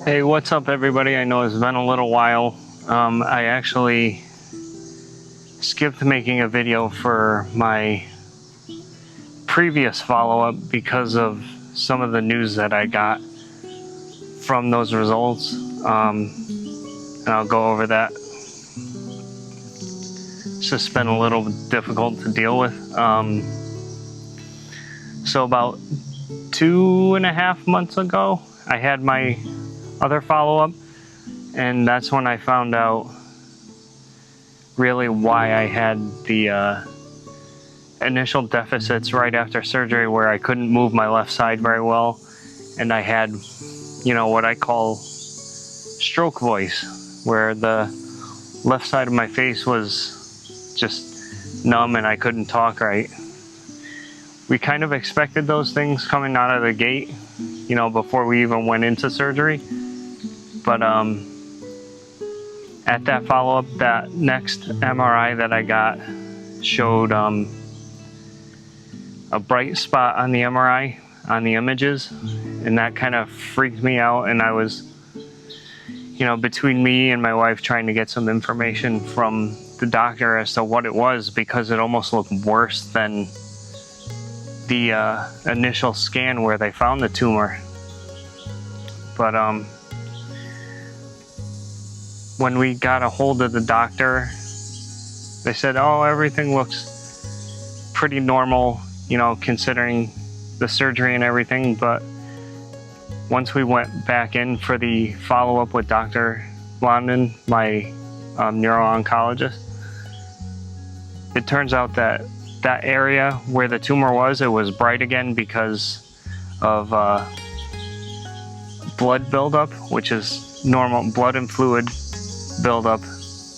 Hey, what's up, everybody? I know it's been a little while. I actually skipped making a video for my previous follow-up because of some of the news that I got from those results. And I'll go over that. It's just been a little difficult to deal with. So about 2.5 months ago, I had my other follow-up, and that's when I found out really why I had the initial deficits right after surgery, where I couldn't move my left side very well, and I had, what I call stroke voice, where the left side of my face was just numb and I couldn't talk right. We kind of expected those things coming out of the gate, before we even went into surgery. But at that follow-up, that next MRI that I got showed a bright spot on the MRI, on the images, and that kind of freaked me out. And I was, between me and my wife, trying to get some information from the doctor as to what it was, because it almost looked worse than the initial scan where they found the tumor. But when we got a hold of the doctor, they said, oh, everything looks pretty normal, considering the surgery and everything. But once we went back in for the follow-up with Dr. London, my neuro-oncologist, it turns out that that area where the tumor was, it was bright again because of blood buildup, which is normal blood and fluid buildup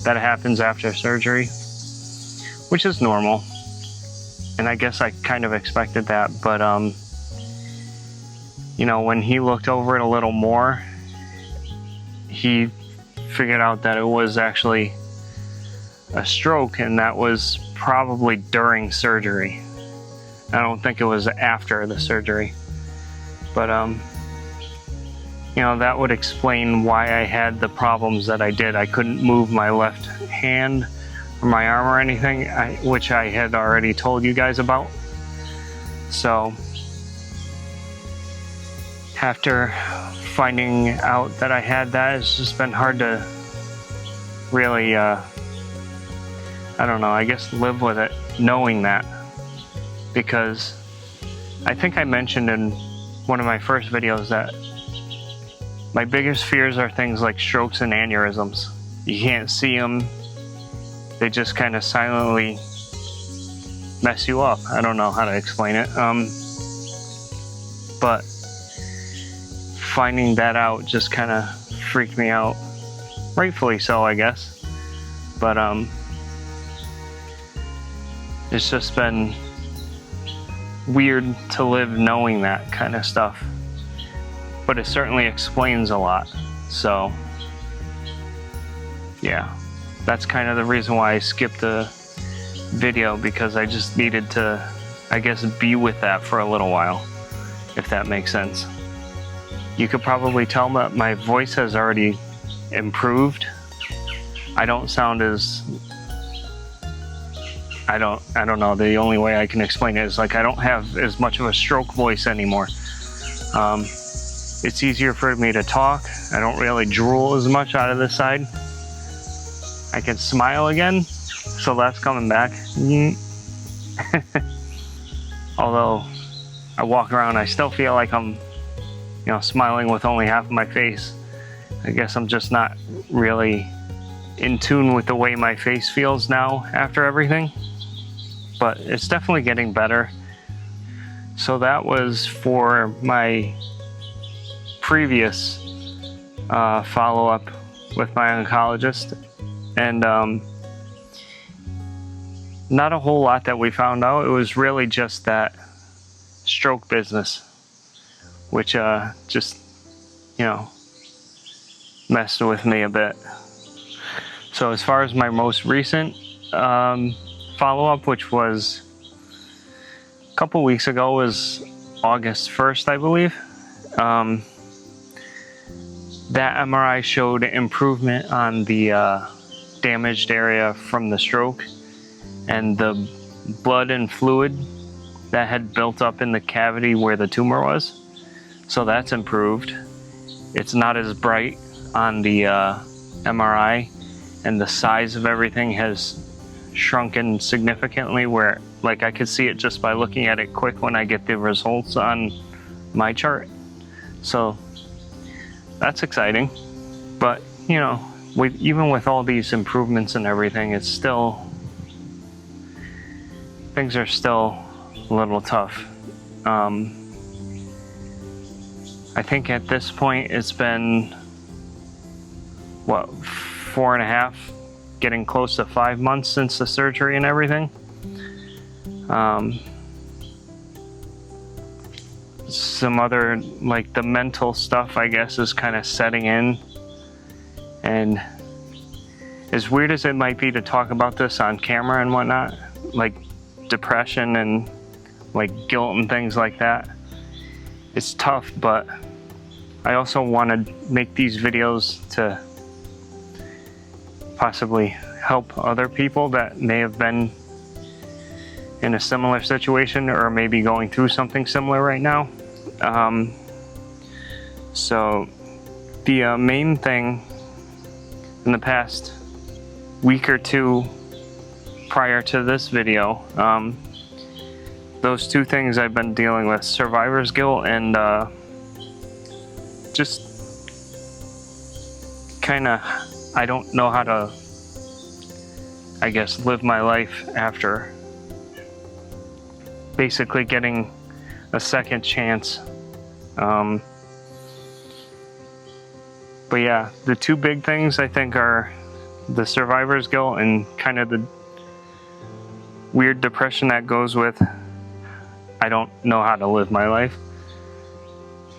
that happens after surgery, which is normal. And I guess I kind of expected that, but when he looked over it a little more, he figured out that it was actually a stroke, and that was probably during surgery. I don't think it was after the surgery, but that would explain why I had the problems that I did. I couldn't move my left hand or my arm or anything, which I had already told you guys about. So after finding out that I had that, it's just been hard to really, I guess live with it, knowing that. Because I think I mentioned in one of my first videos that my biggest fears are things like strokes and aneurysms. You can't see them. They just kind of silently mess you up. I don't know how to explain it. But finding that out just kind of freaked me out. Rightfully so, I guess. But it's just been weird to live knowing that kind of stuff. But it certainly explains a lot. So yeah, that's kind of the reason why I skipped the video, because I just needed to, I guess, be with that for a little while, if that makes sense. You could probably tell that my voice has already improved. I don't sound as, I don't know, the only way I can explain it is like I don't have as much of a stroke voice anymore. It's easier for me to talk. I don't really drool as much out of this side. I can smile again, so that's coming back. Although I walk around, I still feel like I'm, smiling with only half of my face. I guess I'm just not really in tune with the way my face feels now after everything. But it's definitely getting better. So that was for my previous follow-up with my oncologist, and not a whole lot that we found out. It was really just that stroke business, which just messed with me a bit. So as far as my most recent follow-up, which was a couple weeks ago, was August 1st, I believe. that MRI showed improvement on the damaged area from the stroke, and the blood and fluid that had built up in the cavity where the tumor was. So that's improved. It's not as bright on the MRI, and the size of everything has shrunken significantly, where like I could see it just by looking at it quick when I get the results on my chart. So that's exciting. But you know, even with all these improvements and everything, it's still, things are still a little tough. I think at this point it's been, what, 4.5, getting close to 5 months since the surgery and everything. Some other, like the mental stuff, I guess, is kind of setting in. And as weird as it might be to talk about this on camera and whatnot, like depression and like guilt and things like that, it's tough, but I also want to make these videos to possibly help other people that may have been in a similar situation or maybe going through something similar right now. So the main thing in the past week or two prior to this video, those two things I've been dealing with: survivor's guilt and just kind of, I don't know how to, I guess, live my life after basically getting a second chance. But yeah, the two big things I think are the survivor's guilt and kind of the weird depression that goes with I don't know how to live my life.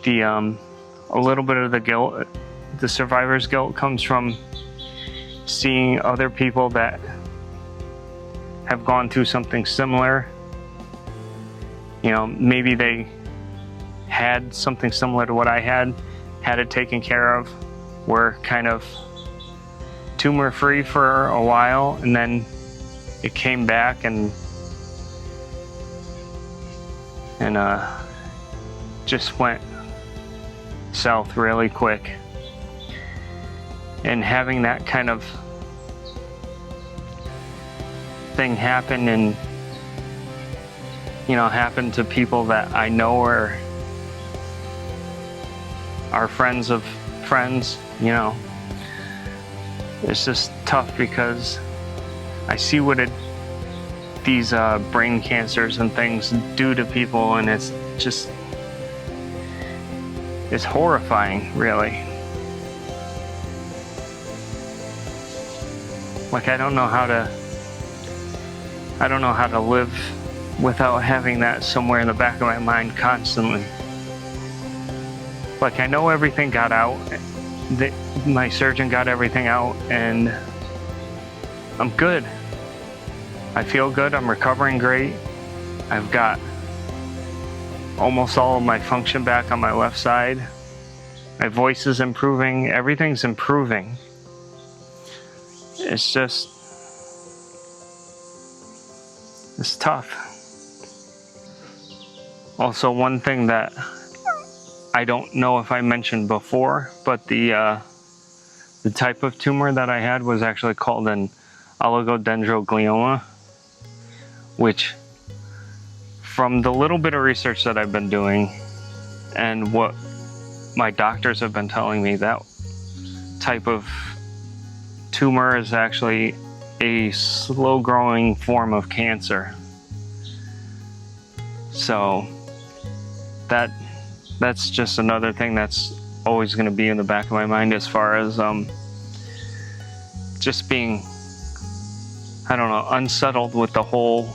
The a little bit of the guilt, the survivor's guilt, comes from seeing other people that have gone through something similar. You know, maybe they had something similar to what I had it taken care of, were kind of tumor free for a while, and then it came back and just went south really quick. And having that kind of thing happen, and you know, happen to people that I know or are friends of friends, you know, it's just tough because I see what these brain cancers and things do to people, and it's just, it's horrifying, really. Like, I don't know how to live without having that somewhere in the back of my mind constantly. Like, I know everything got out, my surgeon got everything out, and I'm good. I feel good, I'm recovering great. I've got almost all of my function back on my left side. My voice is improving, everything's improving. It's just, it's tough. Also, one thing that I don't know if I mentioned before, but the type of tumor that I had was actually called an Oligodendroglioma, which, from the little bit of research that I've been doing and what my doctors have been telling me, that type of tumor is actually a slow-growing form of cancer. So that's just another thing that's always going to be in the back of my mind, as far as just being, I don't know, unsettled with the whole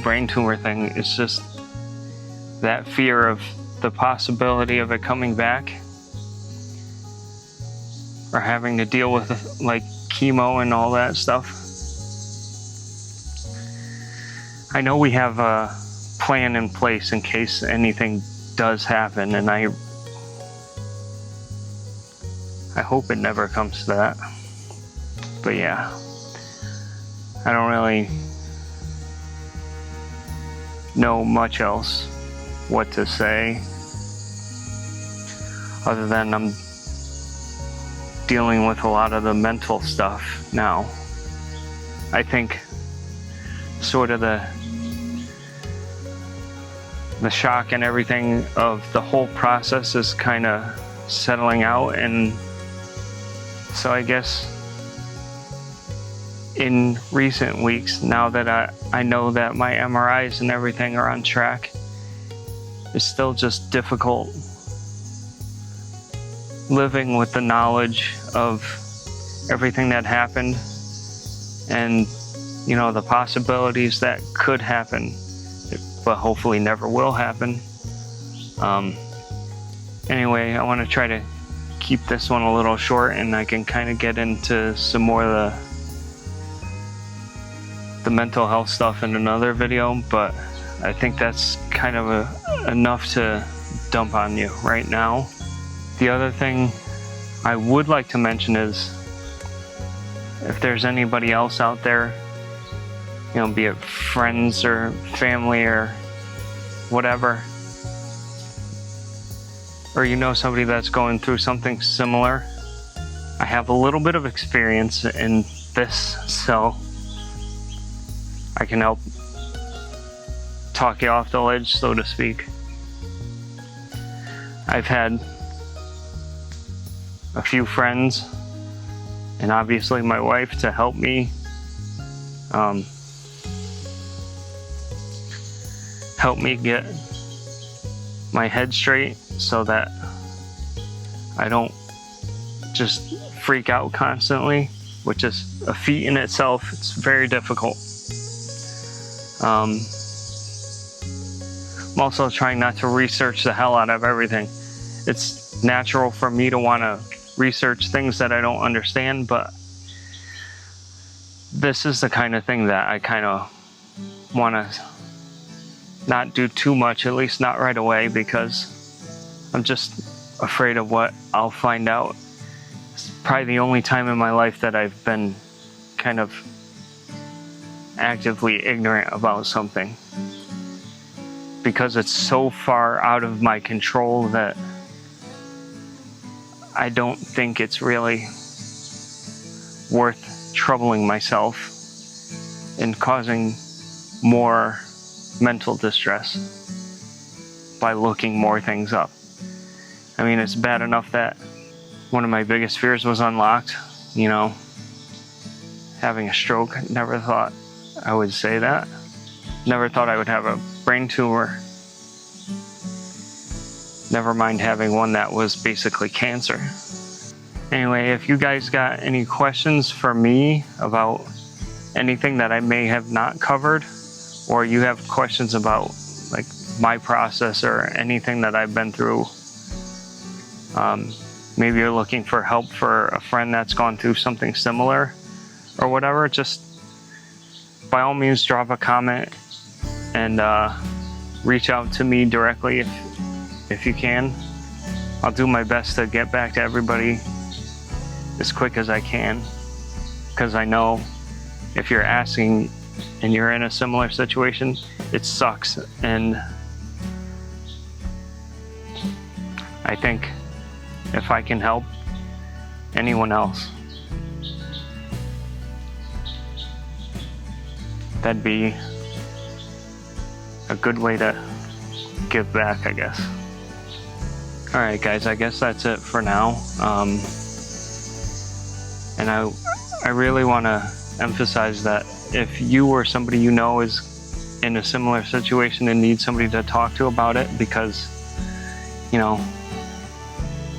brain tumor thing. It's just that fear of the possibility of it coming back, or having to deal with like chemo and all that stuff. I know we have a plan in place in case anything does happen, and I I hope it never comes to that. But yeah, I don't really know much else what to say other than I'm dealing with a lot of the mental stuff now. I think sort of the shock and everything of the whole process is kind of settling out, and so I guess in recent weeks, now that I know that my MRIs and everything are on track, it's still just difficult living with the knowledge of everything that happened and, you know, the possibilities that could happen, but hopefully never will happen. Anyway, I want to try to keep this one a little short, and I can kind of get into some more of the mental health stuff in another video, but I think that's kind of enough to dump on you right now. The other thing I would like to mention is if there's anybody else out there, you know, be it friends or family or whatever, or you know somebody that's going through something similar, I have a little bit of experience in this, so I can help talk you off the ledge, so to speak. I've had a few friends and obviously my wife to help me get my head straight so that I don't just freak out constantly, which is a feat in itself. It's very difficult. I'm also trying not to research the hell out of everything. It's natural for me to want to research things that I don't understand, but this is the kind of thing that I kind of want to not do too much, at least not right away, because I'm just afraid of what I'll find out. It's probably the only time in my life that I've been kind of actively ignorant about something, because it's so far out of my control that I don't think it's really worth troubling myself and causing more mental distress by looking more things up. I mean, it's bad enough that one of my biggest fears was unlocked, you know, having a stroke. Never thought I would say that. Never thought I would have a brain tumor. Never mind having one that was basically cancer. Anyway, if you guys got any questions for me about anything that I may have not covered, or you have questions about like my process or anything that I've been through, maybe you're looking for help for a friend that's gone through something similar or whatever, just by all means drop a comment and reach out to me directly if you can. I'll do my best to get back to everybody as quick as I can, because I know if you're asking and you're in a similar situation, it sucks. And I think if I can help anyone else, that'd be a good way to give back, I guess. Alright guys, I guess that's it for now. And I really want to emphasize that if you or somebody you know is in a similar situation and needs somebody to talk to about it, because, you know,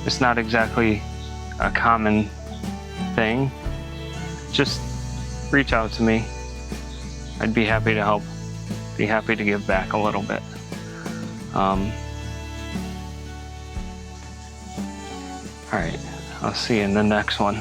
it's not exactly a common thing, just reach out to me. I'd be happy to help, be happy to give back a little bit. Alright, I'll see you in the next one.